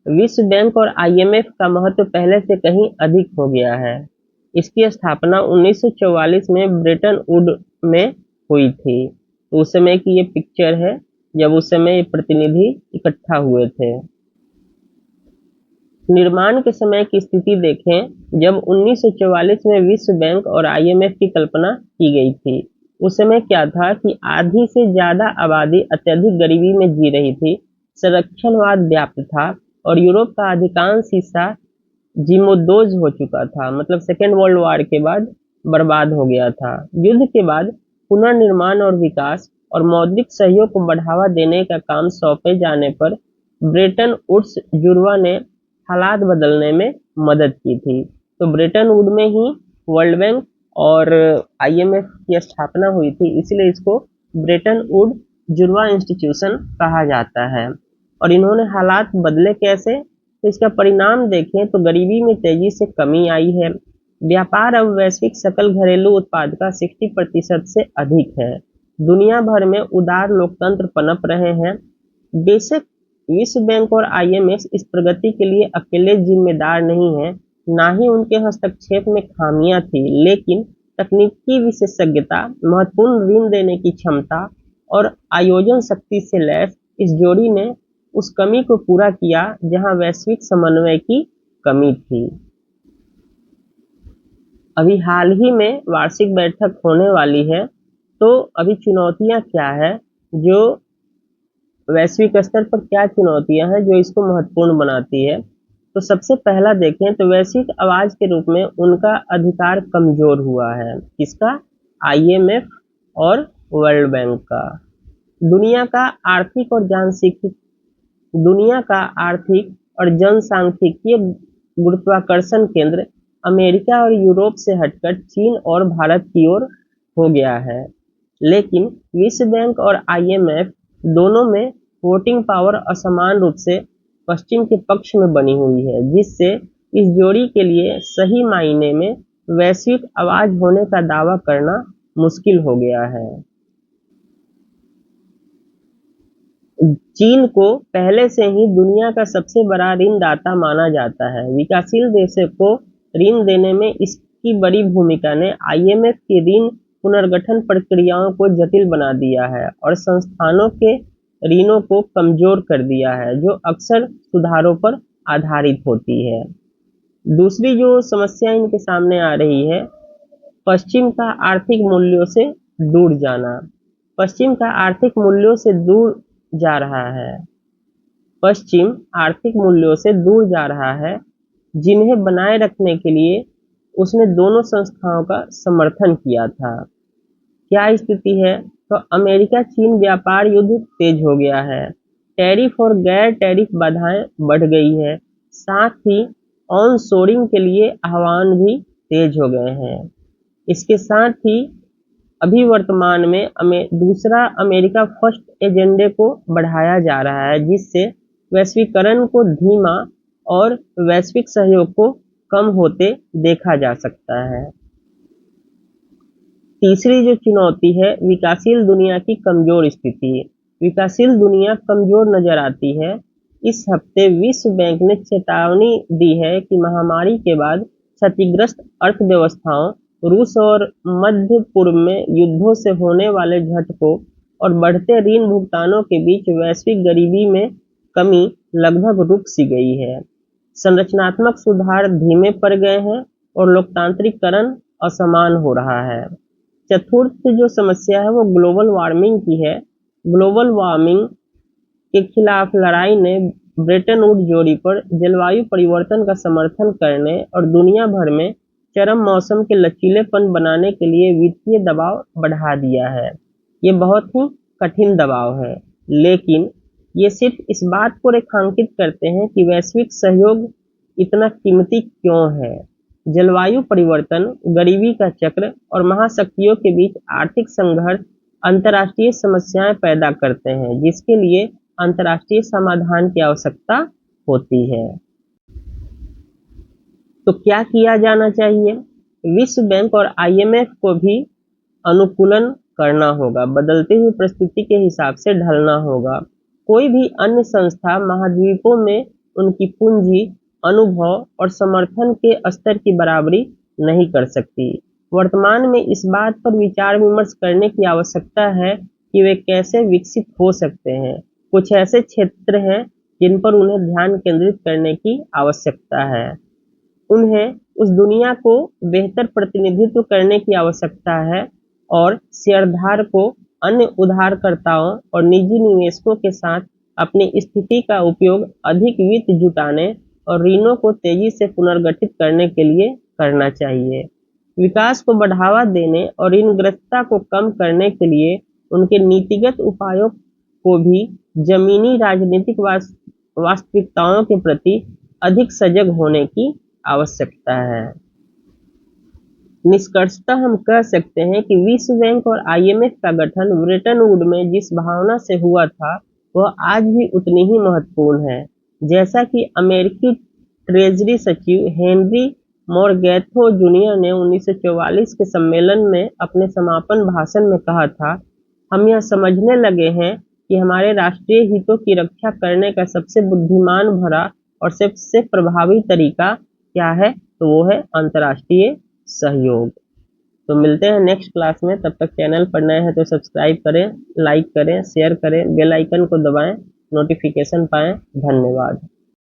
विश्व बैंक और आईएमएफ का महत्व पहले से कहीं अधिक हो गया है। इसकी स्थापना 1944 में ब्रेटन वुड में हुई थी। तो उस समय की ये पिक्चर है जब उस समय ये प्रतिनिधि इकट्ठा हुए थे। निर्माण के समय की स्थिति देखें। जब 1944 में विश्व बैंक और आईएमएफ की कल्पना की गई थी, उस समय क्या था कि आधी से ज्यादा आबादी अत्यधिक गरीबी में जी रही थी, संरक्षणवाद व्याप्त था और यूरोप का अधिकांश हिस्सा जीर्णोद्धार हो चुका था। मतलब सेकेंड वर्ल्ड वॉर के बाद बर्बाद हो गया था। युद्ध के बाद पुनर्निर्माण और विकास और मौद्रिक सहयोग को बढ़ावा देने का काम सौंपे जाने पर ब्रेटन वुड्स जुड़वा ने हालात बदलने में मदद की थी। तो ब्रेटन वुड में ही वर्ल्ड बैंक और आईएमएफ की स्थापना हुई थी, इसलिए इसको ब्रेटन वुड जुड़वा इंस्टीट्यूशन कहा जाता है। और इन्होंने हालात बदले कैसे, तो इसका परिणाम देखें तो गरीबी में तेजी से कमी आई है। व्यापार अब वैश्विक सकल घरेलू उत्पाद का 60% से अधिक है। दुनिया भर में उदार लोकतंत्र पनप रहे हैं। बेशक विश्व बैंक और आईएमएफ इस प्रगति के लिए अकेले जिम्मेदार नहीं है, ना ही उनके हस्तक्षेप में खामियां थी, लेकिन तकनीकी विशेषज्ञता, महत्वपूर्ण ऋण देने की क्षमता और आयोजन शक्ति से लैस इस जोड़ी ने उस कमी को पूरा किया जहां वैश्विक समन्वय की कमी थी। अभी हाल ही में वार्षिक बैठक होने वाली है, तो अभी चुनौतियां क्या है, जो वैश्विक स्तर पर क्या चुनौतियां हैं जो इसको महत्वपूर्ण बनाती है। तो सबसे पहला देखें तो वैश्विक आवाज के रूप में उनका अधिकार कमजोर हुआ है। किसका? आईएमएफ और वर्ल्ड बैंक का। दुनिया का आर्थिक और दुनिया का आर्थिक और जनसांख्यिकीय गुरुत्वाकर्षण केंद्र अमेरिका और यूरोप से हटकर चीन और भारत की ओर हो गया है। लेकिन विश्व बैंक और आईएमएफ दोनों में वोटिंग पावर असमान रूप से पश्चिम के पक्ष में बनी हुई है, जिससे इस जोड़ी के लिए सही मायने में वैश्विक आवाज होने का दावा करना मुश्किल हो गया है। चीन को पहले से ही दुनिया का सबसे बड़ा ऋणदाता माना जाता है। विकासशील देशों को ऋण देने में इसकी बड़ी भूमिका ने आईएमएफ की ऋण पुनर्गठन प्रक्रियाओं को जटिल बना दिया है और संस्थानों के ऋणों को कमजोर कर दिया है, जो अक्सर सुधारों पर आधारित होती है। दूसरी जो समस्या इनके सामने आ रही है, पश्चिम का आर्थिक मूल्यों से दूर जाना। पश्चिम का आर्थिक मूल्यों से दूर जा रहा है। पश्चिम आर्थिक मूल्यों से दूर जा रहा है, जिन्हें बनाए रखने के लिए उसने दोनों संस्थाओं का समर्थन किया था। क्या स्थिति है? तो अमेरिका चीन व्यापार युद्ध तेज हो गया है। टैरिफ और गैर टैरिफ बाधाएं बढ़ गई है। साथ ही ऑन शोरिंग के लिए आह्वान भी तेज हो गए हैं। इसके साथ ही अभी वर्तमान में दूसरा अमेरिका फर्स्ट एजेंडे को बढ़ाया जा रहा है, जिससे वैश्वीकरण को धीमा और वैश्विक सहयोग को कम होते देखा जा सकता है। तीसरी जो चुनौती है, विकासशील दुनिया की कमजोर स्थिति। विकासशील दुनिया कमजोर नजर आती है। इस हफ्ते विश्व बैंक ने चेतावनी दी है कि महामारी के बाद क्षतिग्रस्त अर्थव्यवस्थाओं, रूस और मध्य पूर्व में युद्धों से होने वाले झटकों और बढ़ते ऋण भुगतानों के बीच वैश्विक गरीबी में कमी लगभग रुक सी गई है। संरचनात्मक सुधार धीमे पड़ गए हैं और लोकतांत्रिकरण असमान हो रहा है। चतुर्थ जो समस्या है वो ग्लोबल वार्मिंग की है। ग्लोबल वार्मिंग के खिलाफ लड़ाई ने ब्रेटन वुड जोड़ी पर जलवायु परिवर्तन का समर्थन करने और दुनिया भर में चरम मौसम के लचीलेपन बनाने के लिए वित्तीय दबाव बढ़ा दिया है। ये बहुत ही कठिन दबाव है, लेकिन ये सिर्फ इस बात को रेखांकित करते हैं कि वैश्विक सहयोग इतना कीमती क्यों है। जलवायु परिवर्तन, गरीबी का चक्र और महाशक्तियों के बीच आर्थिक संघर्ष अंतर्राष्ट्रीय समस्याएं पैदा करते हैं, जिसके लिए अंतर्राष्ट्रीय समाधान की आवश्यकता होती है। तो क्या किया जाना चाहिए? विश्व बैंक और आईएमएफ को भी अनुकूलन करना होगा, बदलती हुई परिस्थिति के हिसाब से ढलना होगा। कोई भी अन्य संस्था महाद्वीपों में उनकी पूंजी, अनुभव और समर्थन के स्तर की बराबरी नहीं कर सकती। वर्तमान में इस बात पर विचार विमर्श करने की आवश्यकता है कि वे कैसे विकसित हो सकते हैं। कुछ ऐसे क्षेत्र हैं जिन पर उन्हें ध्यान केंद्रित करने की आवश्यकता है। उन्हें उस दुनिया को बेहतर प्रतिनिधित्व करने की आवश्यकता है और शेयरधारकों, अन्य उधारकर्ताओं और निजी निवेशकों के साथ अपनी स्थिति का उपयोग अधिक वित्त जुटाने और ऋणों को तेजी से पुनर्गठित करने के लिए करना चाहिए। विकास को बढ़ावा देने और ऋणग्रस्तता को कम करने के लिए उनके नीतिगत उपायों को भी जमीनी राजनीतिक वास्तविकताओं के प्रति अधिक सजग होने की आवश्यकता है। निष्कर्षतः हम कह सकते हैं कि विश्व बैंक और आईएमएफ का गठन ब्रेटन वुड में जिस भावना से हुआ था वह आज भी उतनी ही महत्वपूर्ण है। जैसा कि अमेरिकी ट्रेजरी सचिव हेनरी मोरगैथो जूनियर ने 1944 के सम्मेलन में अपने समापन भाषण में कहा था, हम यह समझने लगे हैं कि हमारे राष्ट्रीय हितों की रक्षा करने का सबसे बुद्धिमान भरा और सबसे प्रभावी तरीका क्या है, तो वो है अंतर्राष्ट्रीय सहयोग। तो मिलते हैं नेक्स्ट क्लास में। तब तक चैनल पर नए हैं तो सब्सक्राइब करें, लाइक करें, शेयर करें, बेल आइकन को दबाएं, नोटिफिकेशन पाएं। धन्यवाद।